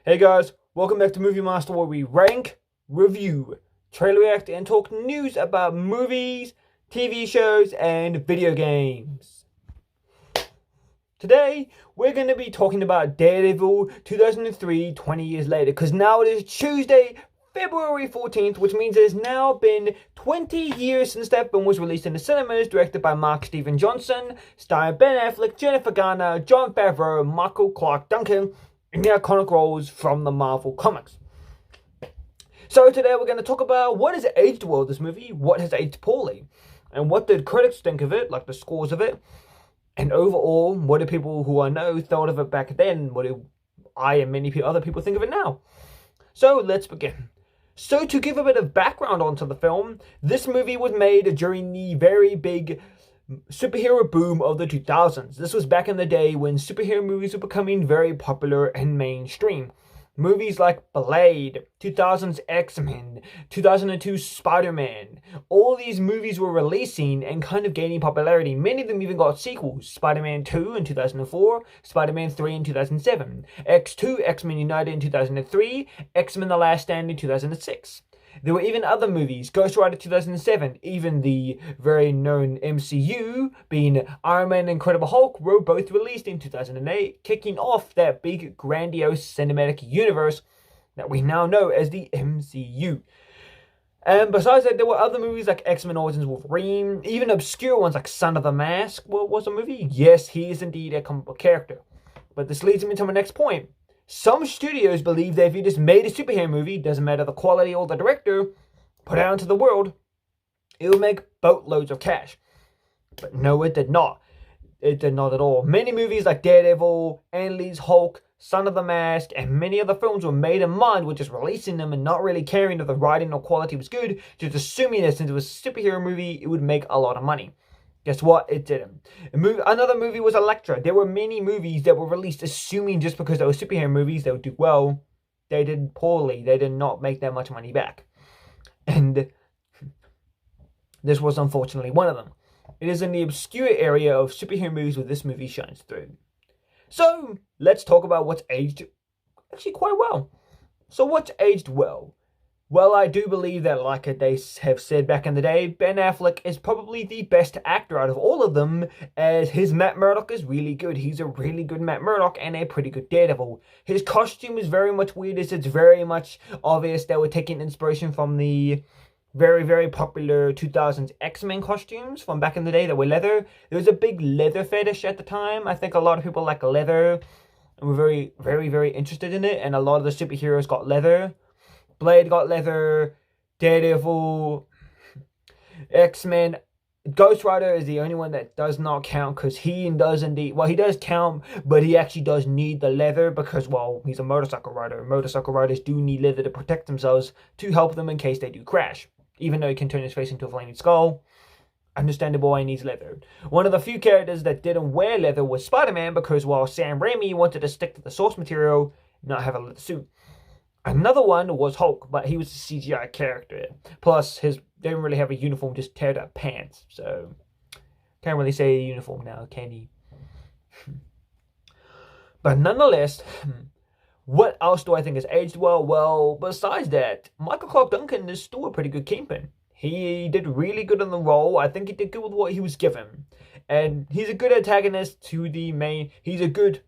Hey guys, welcome back to Movie Master, where we rank, review, trailer react, and talk news about movies, TV shows, and video games. Today, we're going to be talking about Daredevil 2003, 20 years later, because now it is Tuesday, February 14th, which means it has now been 20 years since that film was released in the cinemas, directed by Mark Steven Johnson, starring Ben Affleck, Jennifer Garner, Jon Favreau, Michael Clark Duncan, in the iconic roles from the Marvel Comics. So today we're going to talk about what has aged well this movie, what has aged poorly, and what did critics think of it, like the scores of it, and overall, what do people who I know thought of it back then, what do I and many other people think of it now. So let's begin. So to give a bit of background onto the film, this movie was made during the very big superhero boom of the 2000s. This was back in the day when superhero movies were becoming very popular and mainstream. Movies like Blade, 2000's X-Men, 2002 Spider-Man, all these movies were releasing and kind of gaining popularity. Many of them even got sequels. Spider-Man 2 in 2004, Spider-Man 3 in 2007, X2, X-Men United in 2003, X-Men The Last Stand in 2006. There were even other movies, Ghost Rider 2007, even the very known MCU, being Iron Man and Incredible Hulk, were both released in 2008, kicking off that big, grandiose cinematic universe that we now know as the MCU. And besides that, there were other movies like X-Men Origins Wolverine, even obscure ones like Son of the Mask was a movie. Yes, he is indeed a comic book character. But this leads me to my next point. Some studios believe that if you just made a superhero movie, doesn't matter the quality or the director, put it out into the world, it would make boatloads of cash. But no, it did not. It did not at all. Many movies like Daredevil, Ang Lee's Hulk, Son of the Mask, and many other films were made in mind with just releasing them and not really caring if the writing or quality was good, just assuming that since it was a superhero movie, it would make a lot of money. Guess what? It didn't. Another movie was Elektra. There were many movies that were released assuming just because they were superhero movies, they would do well. They did poorly. They did not make that much money back. And this was unfortunately one of them. It is in the obscure area of superhero movies where this movie shines through. So, let's talk about what's aged actually quite well. So what's aged well? Well, I do believe that, like they have said back in the day, Ben Affleck is probably the best actor out of all of them, as his Matt Murdock is really good. He's a really good Matt Murdock and a pretty good Daredevil. His costume is very much weird, as it's very much obvious that we're taking inspiration from the very, very popular 2000s X-Men costumes from back in the day that were leather. There was a big leather fetish at the time. I think a lot of people like leather and were very, very, very interested in it, and a lot of the superheroes got leather. Blade got leather, Daredevil, X-Men. Ghost Rider is the only one that does not count because he does indeed, well, he does count, but he actually does need the leather because, well, he's a motorcycle rider. Motorcycle riders do need leather to protect themselves to help them in case they do crash. Even though he can turn his face into a flaming skull, understandable why he needs leather. One of the few characters that didn't wear leather was Spider-Man because, while Sam Raimi wanted to stick to the source material, not have a leather suit. Another one was Hulk, but he was a CGI character. Plus, they didn't really have a uniform, just teared up pants. So, can't really say a uniform now, can he? But nonetheless, what else do I think has aged well? Well, besides that, Michael Clark Duncan is still a pretty good Kingpin. He did really good in the role. I think he did good with what he was given. And he's a good antagonist to the main... He's a good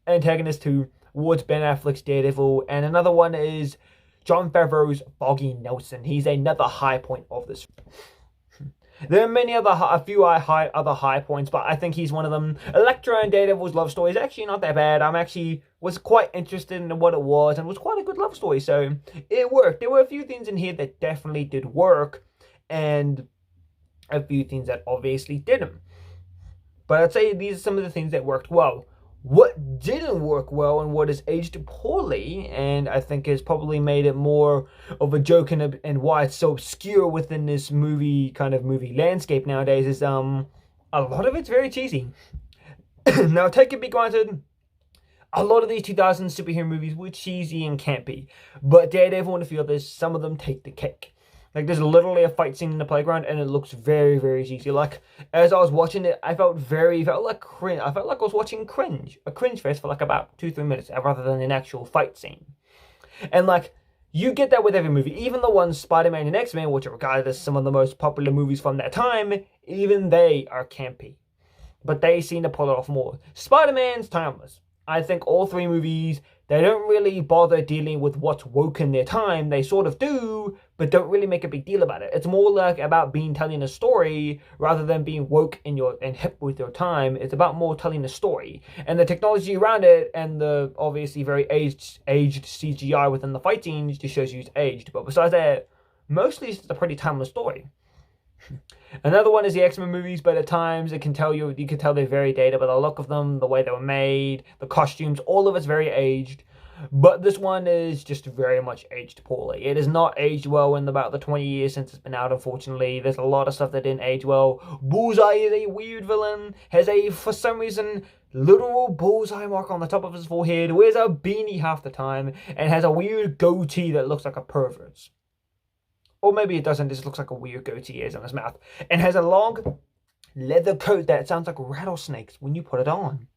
antagonist towards Ben Affleck's Daredevil, and another one is Jon Favreau's Foggy Nelson. He's another high point of this. There are many other other high points, but I think he's one of them. Elektra and Daredevil's love story is actually not that bad. Was quite interested in what it was, and it was quite a good love story, so it worked. There were a few things in here that definitely did work, and a few things that obviously didn't. But I'd say these are some of the things that worked well. What didn't work well and what has aged poorly, and I think has probably made it more of a joke and why it's so obscure within this movie landscape nowadays, is a lot of it's very cheesy. Now, take it be granted, a lot of these 2000s superhero movies were cheesy and campy, but Daredevil and a few others, some of them take the cake. Like, there's literally a fight scene in the playground, and it looks very, very cheesy. Like, as I was watching it, I felt like cringe. I felt like I was watching a cringe fest for like about 2-3 minutes, rather than an actual fight scene. And like, you get that with every movie. Even the ones Spider-Man and X-Men, which are regarded as some of the most popular movies from that time, even they are campy. But they seem to pull it off more. Spider-Man's timeless. I think all three movies, they don't really bother dealing with what's woke in their time. They sort of do, but don't really make a big deal about it. It's more like about telling a story rather than being woke and hip with your time. It's about more telling a story. And the technology around it and the obviously very aged CGI within the fight scenes just shows you it's aged. But besides that, mostly it's a pretty timeless story. Another one is the X-Men movies, but at times you can tell they're very dated by the look of them, the way they were made, the costumes, all of it's very aged. But this one is just very much aged poorly. It is not aged well in about the 20 years since it's been out, unfortunately. There's a lot of stuff that didn't age well. Bullseye is a weird villain, has for some reason, literal bullseye mark on the top of his forehead, wears a beanie half the time, and has a weird goatee that looks like a pervert's. Or maybe it doesn't, it just looks like a weird goatee ears on his mouth. And has a long leather coat that sounds like rattlesnakes when you put it on.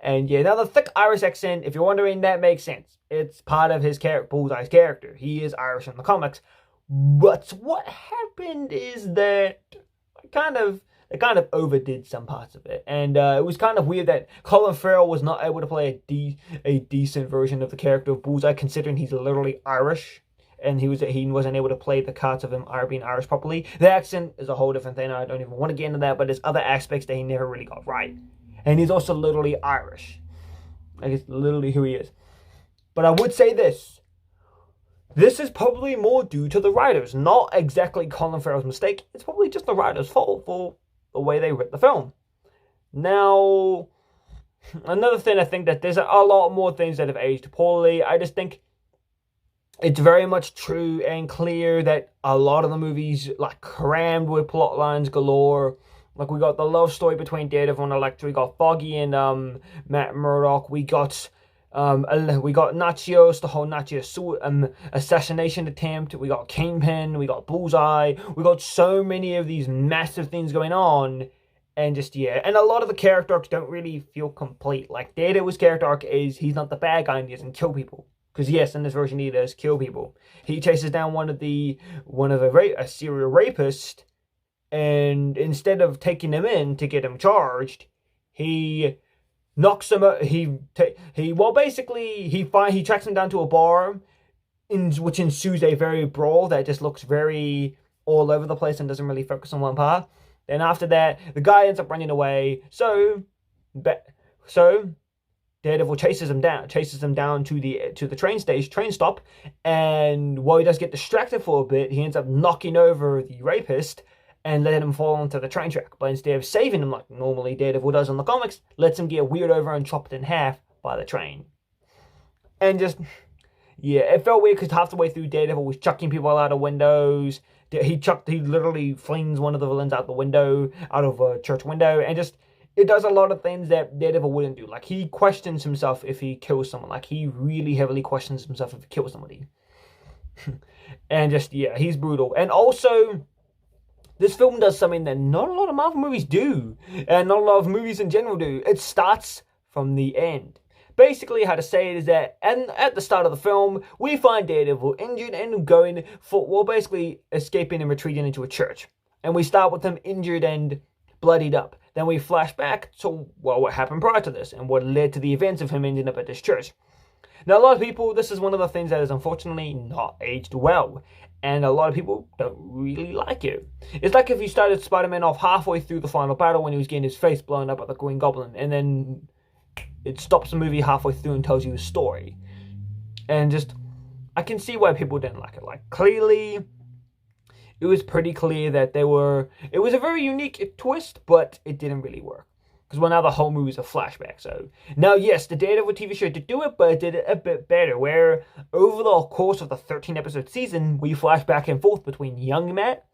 And yeah, now the thick Irish accent, if you're wondering, that makes sense. It's part of his Bullseye's character. He is Irish in the comics. But what happened is that they kind of overdid some parts of it. And it was kind of weird that Colin Farrell was not able to play a decent version of the character of Bullseye, considering he's literally Irish. And he wasn't able to play the parts of him being Irish properly. The accent is a whole different thing. I don't even want to get into that, but there's other aspects that he never really got right. And he's also literally Irish. Like, it's literally who he is. But I would say this. This is probably more due to the writers. Not exactly Colin Farrell's mistake. It's probably just the writers' fault for the way they wrote the film. Now, another thing, I think that there's a lot more things that have aged poorly. I just think it's very much true and clear that a lot of the movies, like, crammed with plot lines galore. Like, we got the love story between Daredevil and Elektra. We got Foggy and Matt Murdock. We got Nachios, the whole Nachios assassination attempt. We got Kingpin. We got Bullseye. We got so many of these massive things going on. And just, yeah. And a lot of the character arcs don't really feel complete. Like, Daredevil's character arc is he's not the bad guy and he doesn't kill people. Because yes, in this version he does kill people. He chases down a serial rapist, and instead of taking him in to get him charged, he knocks him out. He tracks him down to a bar, which ensues a very brawl that just looks very all over the place and doesn't really focus on one part. Then after that, the guy ends up running away. So Daredevil chases him down to the train stop, and while he does get distracted for a bit, he ends up knocking over the rapist and letting him fall onto the train track. But instead of saving him like normally Daredevil does in the comics, lets him get wheeled over and chopped in half by the train. And just, yeah, it felt weird because half the way through Daredevil was chucking people out of windows. He literally flings one of the villains out of a church window, and just, it does a lot of things that Daredevil wouldn't do. Like, he questions himself if he kills someone. Like, he really heavily questions himself if he kills somebody. And just, yeah, he's brutal. And also, this film does something that not a lot of Marvel movies do. And not a lot of movies in general do. It starts from the end. Basically, how to say it is that at the start of the film, we find Daredevil injured and basically escaping and retreating into a church. And we start with him injured and bloodied up. Then we flash back to, what happened prior to this and what led to the events of him ending up at this church. Now, a lot of people, this is one of the things that is unfortunately not aged well. And a lot of people don't really like it. It's like if you started Spider-Man off halfway through the final battle when he was getting his face blown up by the Green Goblin. And then it stops the movie halfway through and tells you a story. And just, I can see why people didn't like it. Like, clearly, it was pretty clear that it was a very unique twist, but it didn't really work. Because now the whole movie is a flashback. So now, yes, the Daredevil TV show did do it, but it did it a bit better. Where over the course of the 13-episode season, we flash back and forth between young Matt,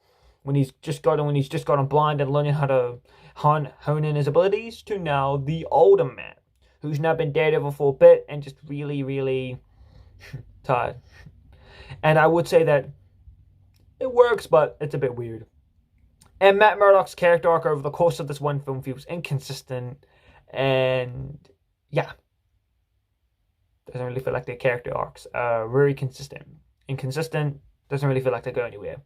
when he's just gotten blind and learning how to hone in his abilities, to now the older Matt, who's now been Daredevil for a bit and just really, really tired. And I would say that it works, but it's a bit weird. And Matt Murdock's character arc over the course of this one film feels inconsistent. And yeah. Doesn't really feel like their character arcs are very consistent. Inconsistent, doesn't really feel like they go anywhere.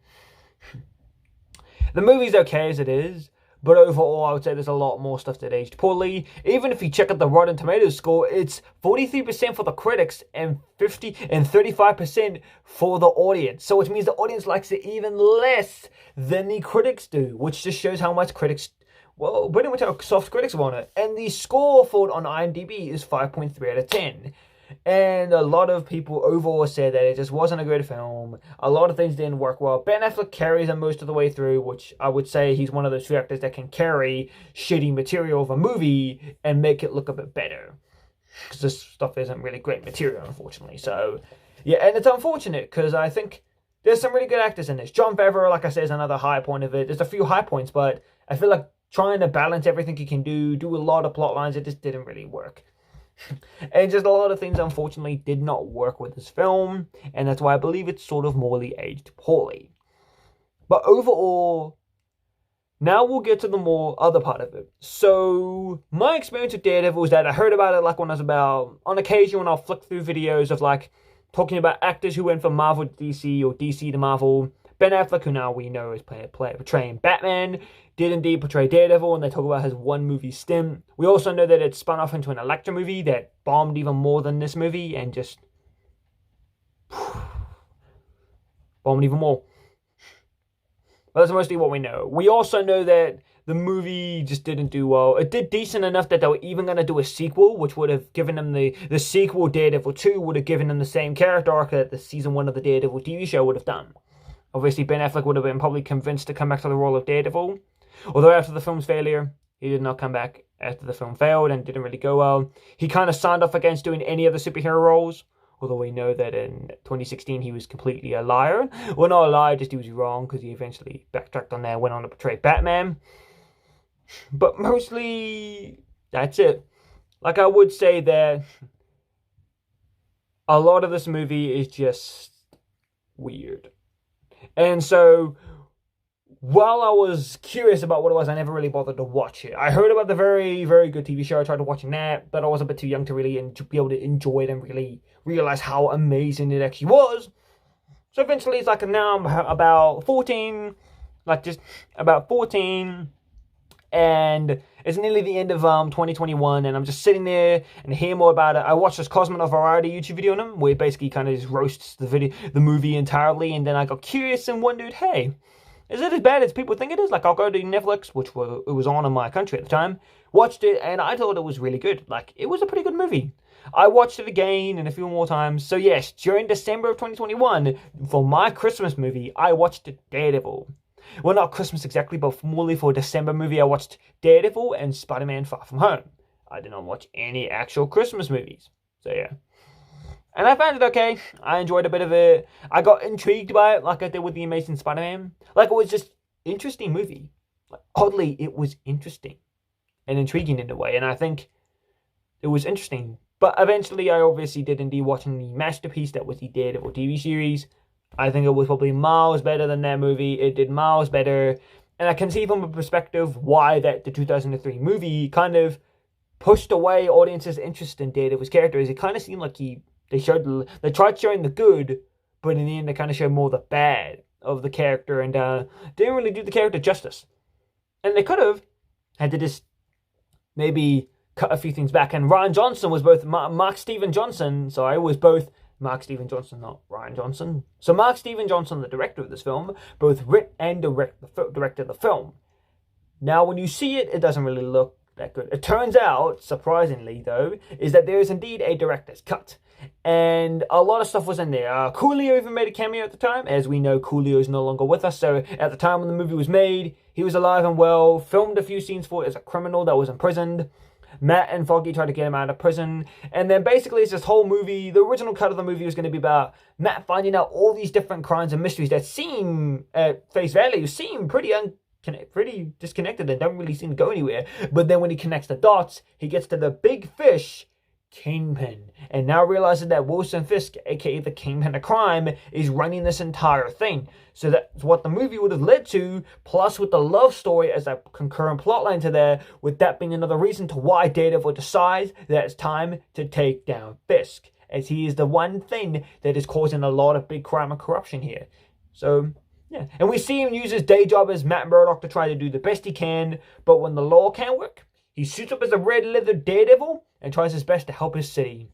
The movie's okay as it is, but overall I would say there's a lot more stuff that aged poorly. Even if you check out the Rotten Tomatoes score, it's 43% for the critics and 35% for the audience. So which means the audience likes it even less than the critics do, which just shows how much critics, well, pretty much how soft critics want it. And the score for it on IMDb is 5.3 out of 10. And a lot of people overall said that it just wasn't a good film. A lot of things didn't work well. Ben Affleck carries them most of the way through, which I would say he's one of those few actors that can carry shitty material of a movie and make it look a bit better. Because this stuff isn't really great material, unfortunately. So, yeah, and it's unfortunate because I think there's some really good actors in this. Jon Favreau, like I said, is another high point of it. There's a few high points, but I feel like trying to balance everything you can do a lot of plot lines, it just didn't really work. And just a lot of things, unfortunately, did not work with this film, and that's why I believe it's sort of morally aged poorly. But overall, now we'll get to the more other part of it. So, my experience with Daredevil is that I heard about it like when I was about, on occasion when I'll flick through videos of like, talking about actors who went from Marvel to DC or DC to Marvel. Ben Affleck, who now we know is portraying Batman, did indeed portray Daredevil, and they talk about his one movie stint. We also know that it spun off into an Elektra movie that bombed even more than this movie, and just bombed even more. But that's mostly what we know. We also know that the movie just didn't do well. It did decent enough that they were even going to do a sequel, which would have given them the sequel, Daredevil 2, would have given them the same character arc that the season 1 of the Daredevil TV show would have done. Obviously, Ben Affleck would have been probably convinced to come back to the role of Daredevil. Although after the film's failure, he did not come back after the film failed and didn't really go well. He kind of signed off against doing any other superhero roles. Although we know that in 2016 he was completely a liar. Well, not a liar, just he was wrong because he eventually backtracked on that and went on to portray Batman. But mostly, that's it. Like, I would say that a lot of this movie is just weird. And so, while I was curious about what it was, I never really bothered to watch it. I heard about the very, very good TV show. I tried watching that, but I was a bit too young to really be able to enjoy it and really realize how amazing it actually was. So eventually, it's like now I'm about 14, like just about 14, and it's nearly the end of 2021, and I'm just sitting there and hear more about it. I watched this Cosmonaut Variety YouTube video on him, where it basically kind of just roasts the movie entirely, and then I got curious and wondered, hey, is it as bad as people think it is? Like, I'll go to Netflix, which it was on in my country at the time, watched it, and I thought it was really good. Like, it was a pretty good movie. I watched it again and a few more times. So yes, during December of 2021, for my Christmas movie, I watched Daredevil. Well, not Christmas exactly, but more for a December movie, I watched Daredevil and Spider-Man Far From Home. I did not watch any actual Christmas movies. So yeah. And I found it okay. I enjoyed a bit of it. I got intrigued by it like I did with The Amazing Spider-Man. Like, it was just interesting movie. Like, oddly, it was interesting and intriguing in a way. And I think it was interesting. But eventually, I obviously did indeed watching the masterpiece that was the Daredevil TV series. I think it was probably miles better than that movie. It did miles better. And I can see from a perspective why that the 2003 movie kind of pushed away audiences' interest in Daredevil's characters. It kind of seemed like they tried showing the good, but in the end they kind of showed more the bad of the character and didn't really do the character justice. And they could have had to just maybe cut a few things back. And Ryan Johnson was both Mark Steven Johnson, was both Mark Steven Johnson, not Ryan Johnson. So Mark Steven Johnson, the director of this film, both wrote and directed the film. Now, when you see it, it doesn't really look that good. It turns out, surprisingly though, is that there is indeed a director's cut. And a lot of stuff was in there. Coolio even made a cameo at the time. As we know, Coolio is no longer with us. So at the time when the movie was made, he was alive and well, filmed a few scenes for it as a criminal that was imprisoned. Matt and Foggy tried to get him out of prison. And then basically it's this whole movie. The original cut of the movie was going to be about Matt finding out all these different crimes and mysteries that seem, at face value, pretty disconnected and don't really seem to go anywhere. But then when he connects the dots, he gets to the big fish, Kingpin, and now realizes that Wilson Fisk, aka the Kingpin of crime, is running this entire thing. So that's what the movie would have led to, plus with the love story as a concurrent plotline to there, with that being another reason to why Daredevil decides that it's time to take down Fisk. as he is the one thing that is causing a lot of big crime and corruption here. So, yeah. And we see him use his day job as Matt Murdock to try to do the best he can, but when the law can't work, he suits up as a red leather daredevil and tries his best to help his city.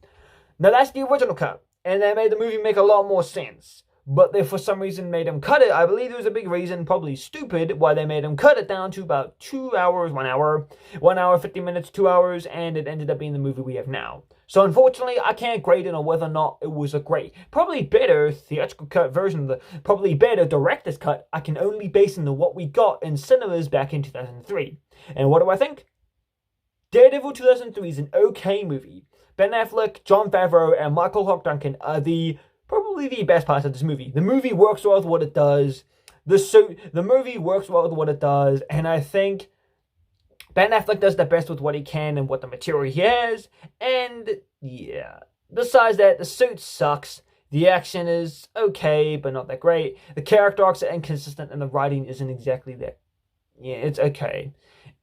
Now that's the original cut, and they made the movie make a lot more sense. But they, for some reason, made him cut it. I believe there was a big reason, probably stupid, why they made him cut it down to about 2 hours, 1 hour, 1 hour, 50 minutes, 2 hours, and it ended up being the movie we have now. So unfortunately, I can't grade it on whether or not it was a great, probably better theatrical cut version of the, probably better director's cut. I can only base on what we got in cinemas back in 2003. And what do I think? Daredevil 2003 is an okay movie. Ben Affleck, Jon Favreau, and Michael Clarke Duncan are probably the best parts of this movie. The movie works well with what it does. The movie works well with what it does, and I think Ben Affleck does the best with what he can and what the material he has. And yeah, besides that, the suit sucks. The action is okay, but not that great. The character arcs are inconsistent, and the writing isn't exactly that. Yeah, it's okay.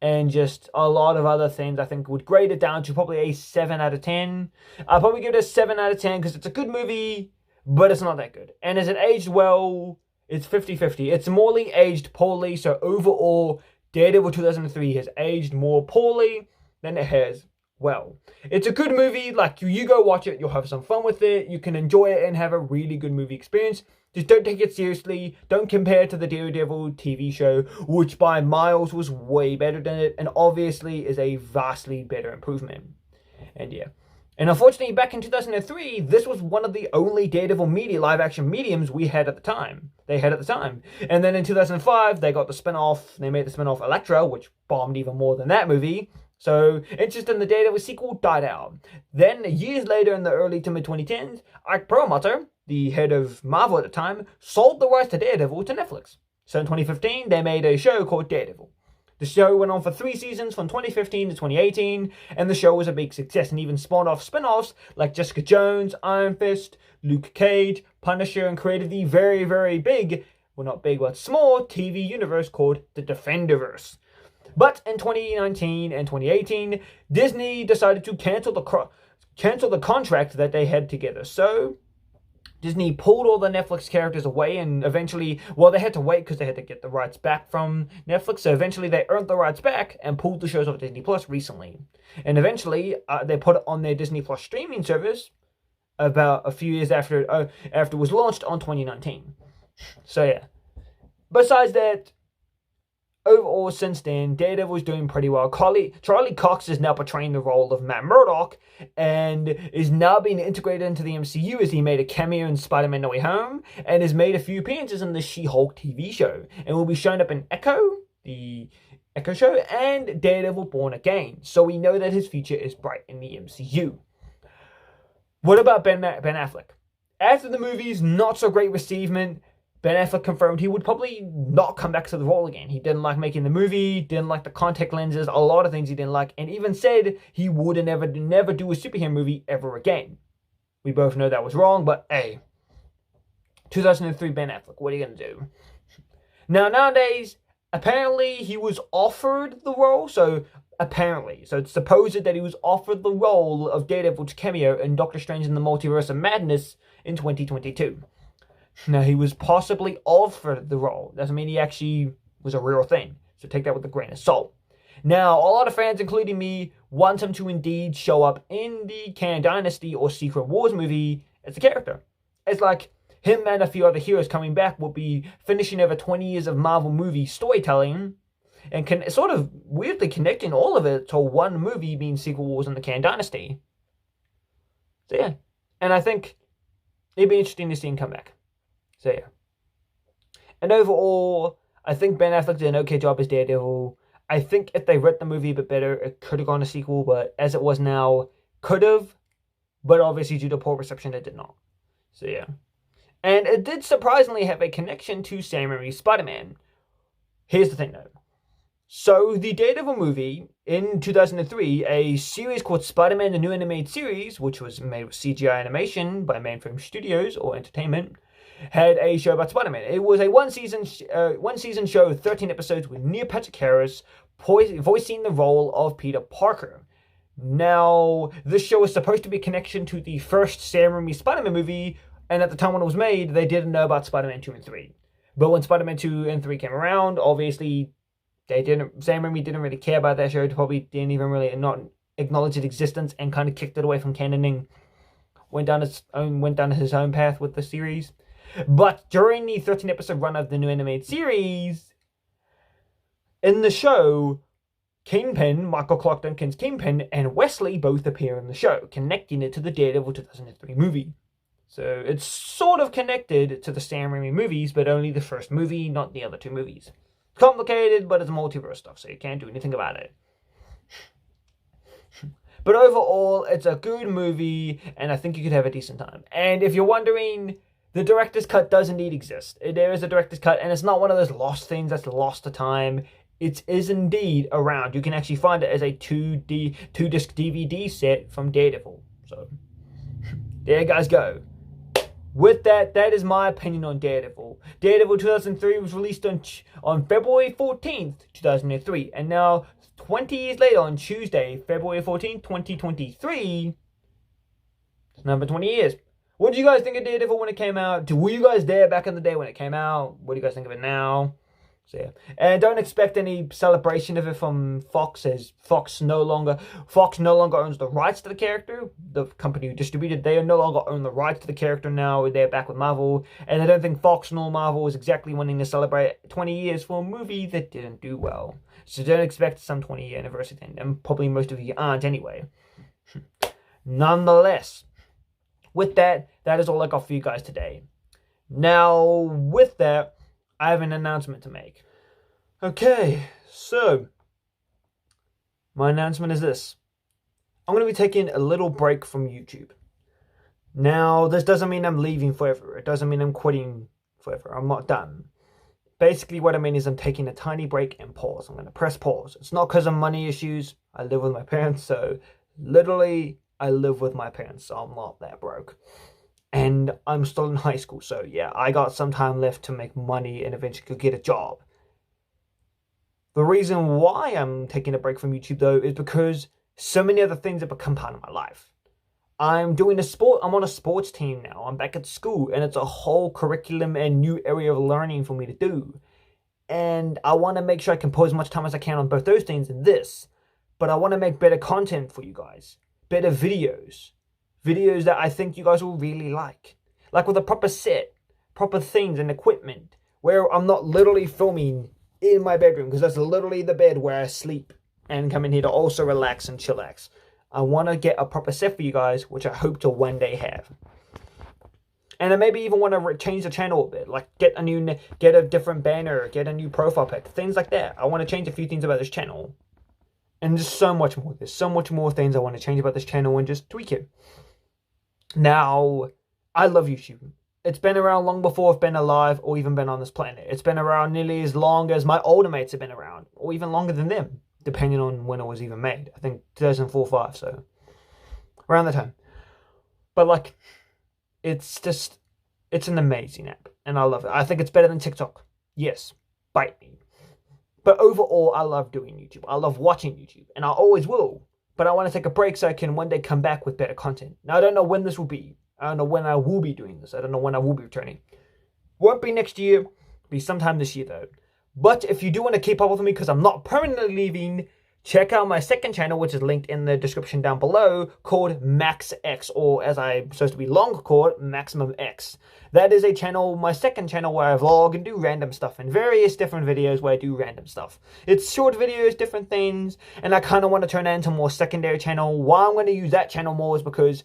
And just a lot of other things I think would grade it down to probably a 7 out of 10. I'll probably give it a 7 out of 10 because it's a good movie, but it's not that good. And as it aged well, it's 50-50. It's morally aged poorly, so overall, Daredevil 2003 has aged more poorly than it has well. It's a good movie. Like, you go watch it, you'll have some fun with it, you can enjoy it and have a really good movie experience. Just don't take it seriously. Don't compare it to the Daredevil TV show, which by miles was way better than it, and obviously is a vastly better improvement. And yeah. And unfortunately, back in 2003, this was one of the only Daredevil live-action mediums we had at the time. They had at the time. And then in 2005, they got the spin-off. They made the spin-off Elektra, which bombed even more than that movie. So, interest in the Daredevil sequel died out. Then, years later in the early to mid-2010s, Ike Perlmutter, the head of Marvel at the time, sold the rights to Daredevil to Netflix. So in 2015, they made a show called Daredevil. The show went on for 3 seasons from 2015 to 2018, and the show was a big success and even spawned off spin-offs like Jessica Jones, Iron Fist, Luke Cage, Punisher, and created the very, very big, well not big, but small TV universe called the Defenderverse. But in 2019 and 2018, Disney decided to cancel the contract that they had together. So Disney pulled all the Netflix characters away, and eventually, well, they had to wait because they had to get the rights back from Netflix. So eventually, they earned the rights back and pulled the shows off Disney Plus recently. And eventually, they put it on their Disney Plus streaming service about a few years after it was launched on 2019. So yeah. Besides that, overall, since then, Daredevil's doing pretty well. Charlie Cox is now portraying the role of Matt Murdock and is now being integrated into the MCU as he made a cameo in Spider-Man No Way Home and has made a few appearances in the She-Hulk TV show and will be showing up in Echo, the Echo show, and Daredevil Born Again. So we know that his future is bright in the MCU. What about Ben Affleck? After the movie's not so great receivement, Ben Affleck confirmed he would probably not come back to the role again. He didn't like making the movie, didn't like the contact lenses, a lot of things he didn't like, and even said he would never do a superhero movie ever again. We both know that was wrong, but hey, 2003 Ben Affleck, what are you going to do? Now, nowadays, apparently he was offered the role, so it's supposed that he was offered the role of Daredevil's cameo in Doctor Strange in the Multiverse of Madness in 2022. Now, he was possibly offered the role. Doesn't mean he actually was a real thing. So take that with a grain of salt. Now, a lot of fans, including me, want him to indeed show up in the Kang Dynasty or Secret Wars movie as a character. It's like him and a few other heroes coming back will be finishing over 20 years of Marvel movie storytelling and sort of weirdly connecting all of it to one movie being Secret Wars and the Kang Dynasty. So yeah. And I think it'd be interesting to see him come back. So yeah. And overall, I think Ben Affleck did an okay job as Daredevil. I think if they wrote the movie a bit better, it could have gone a sequel, but as it was now, could have. But obviously due to poor reception, it did not. So yeah. And it did surprisingly have a connection to Sam Raimi's Spider-Man. Here's the thing though. So the Daredevil movie in 2003, a series called Spider-Man the New Animated Series, which was made with CGI animation by Mainframe Studios or Entertainment, had a show about Spider-Man. It was a one season show, 13 episodes with Neil Patrick Harris voicing the role of Peter Parker. Now, this show is supposed to be a connection to the first Sam Raimi Spider-Man movie, and at the time when it was made, they didn't know about Spider-Man 2 and 3. But when Spider-Man 2 and 3 came around, obviously, Sam Raimi didn't really care about that show, probably didn't even really not acknowledge its existence, and kind of kicked it away from canoning, went down his own path with the series. But during the 13-episode run of the new animated series, in the show, Kingpin, Michael Clark Duncan's Kingpin, and Wesley both appear in the show, connecting it to the Daredevil 2003 movie. So it's sort of connected to the Sam Raimi movies, but only the first movie, not the other two movies. It's complicated, but it's multiverse stuff, so you can't do anything about it. But overall, it's a good movie, and I think you could have a decent time. And if you're wondering, the director's cut does indeed exist. There is a director's cut, and it's not one of those lost things that's lost to time. It is indeed around. You can actually find it as a 2-disc DVD set from Daredevil. So, there you guys go. With that, that is my opinion on Daredevil. Daredevil 2003 was released on February 14th, 2003. And now, 20 years later, on Tuesday, February 14th, 2023, it's number 20 years. What did you guys think of Daredevil when it came out? Were you guys there back in the day when it came out? What do you guys think of it now? So yeah. And don't expect any celebration of it from Fox, as Fox no longer owns the rights to the character. The company who distributed, they no longer own the rights to the character now. They're back with Marvel. And I don't think Fox nor Marvel is exactly wanting to celebrate 20 years for a movie that didn't do well. So don't expect some 20-year anniversary thing. And probably most of you aren't anyway. Nonetheless, with that, that is all I got for you guys today. Now, with that, I have an announcement to make. Okay, so my announcement is this. I'm going to be taking a little break from YouTube. Now, this doesn't mean I'm leaving forever. It doesn't mean I'm quitting forever. I'm not done. Basically, what I mean is I'm taking a tiny break and pause. I'm going to press pause. It's not because of money issues. I live with my parents, so literally, I live with my parents, so I'm not that broke. And I'm still in high school, so yeah, I got some time left to make money and eventually could get a job. The reason why I'm taking a break from YouTube, though, is because so many other things have become part of my life. I'm on a sports team now. I'm back at school, and it's a whole curriculum and new area of learning for me to do. And I want to make sure I can put as much time as I can on both those things and this. But I want to make better content for you guys. Better videos. Videos that I think you guys will really like. Like with a proper set, proper things and equipment. Where I'm not literally filming in my bedroom, because that's literally the bed where I sleep and come in here to also relax and chillax. I want to get a proper set for you guys, which I hope to one day have. And I maybe even want to change the channel a bit. Like get a different banner, get a new profile pic, things like that. I want to change a few things about this channel. And there's so much more. There's so much more things I want to change about this channel and just tweak it. Now, I love YouTube. It's been around long before I've been alive or even been on this planet. It's been around nearly as long as my older mates have been around, or even longer than them, depending on when it was even made. I think 2004 or 5, so around that time. But like, it's an amazing app, and I love it. I think it's better than TikTok. Yes, bite me. But overall, I love doing YouTube. I love watching YouTube, and I always will. But I want to take a break so I can one day come back with better content. Now, I don't know when this will be. I don't know when I will be doing this. I don't know when I will be returning. Won't be next year. It'll be sometime this year, though. But if you do want to keep up with me, because I'm not permanently leaving, check out my second channel, which is linked in the description down below, called Max X, or as I'm supposed to be long called, Maximum X. That is a channel, my second channel, where I vlog and do random stuff, and various different videos where I do random stuff. It's short videos, different things, and I kind of want to turn that into a more secondary channel. Why I'm going to use that channel more is because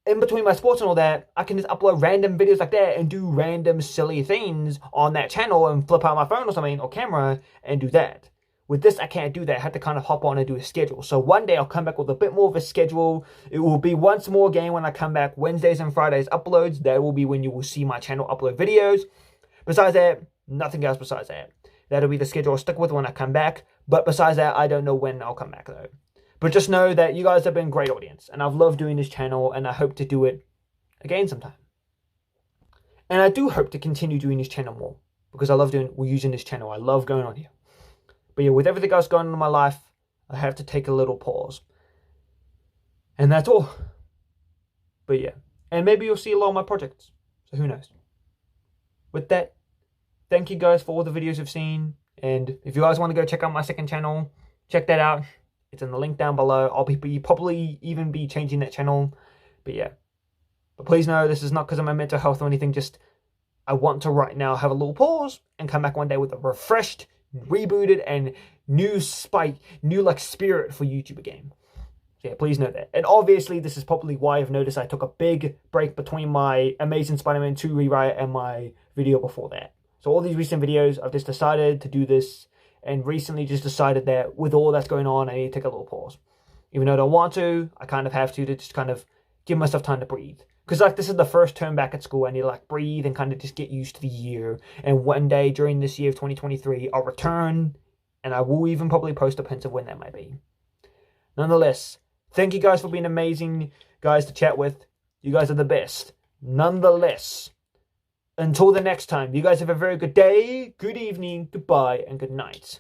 in between my sports and all that, I can just upload random videos like that and do random silly things on that channel and flip out my phone or something, or camera, and do that. With this, I can't do that. I have to kind of hop on and do a schedule. So one day I'll come back with a bit more of a schedule. It will be once more again when I come back, Wednesdays and Fridays uploads. That will be when you will see my channel upload videos. Besides that, nothing else besides that. That'll be the schedule I'll stick with when I come back. But besides that, I don't know when I'll come back though. But just know that you guys have been a great audience. And I've loved doing this channel, and I hope to do it again sometime. And I do hope to continue doing this channel more, because I love using this channel. I love going on here. But yeah, with everything else going on in my life, I have to take a little pause. And that's all. But yeah. And maybe you'll see a lot of my projects. So who knows? With that, thank you guys for all the videos you've seen. And if you guys want to go check out my second channel, check that out. It's in the link down below. I'll be probably even be changing that channel. But yeah. But please know this is not because of my mental health or anything. Just I want to right now have a little pause and come back one day with a refreshed, rebooted, and new spike, new like spirit for YouTube again. So yeah, please know that. And obviously, this is probably why I've noticed I took a big break between my Amazing Spider-Man 2 rewrite and my video before that. So all these recent videos, I've just decided to do this, and recently just decided that with all that's going on, I need to take a little pause. Even though I don't want to, I kind of have to just kind of give myself time to breathe. Because like this is the first term back at school, I need to like breathe and kind of just get used to the year. And one day during this year of 2023, I'll return, and I will even probably post a picture of when that might be. Nonetheless, thank you guys for being amazing guys to chat with. You guys are the best. Nonetheless, until the next time, you guys have a very good day, good evening, goodbye, and good night.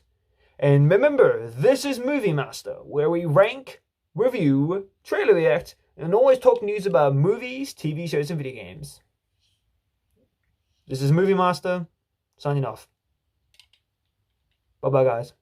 And remember, this is Movie Master, where we rank, review, trailer react, and always talk news about movies, TV shows, and video games. This is Movie Master, signing off. Bye-bye, guys.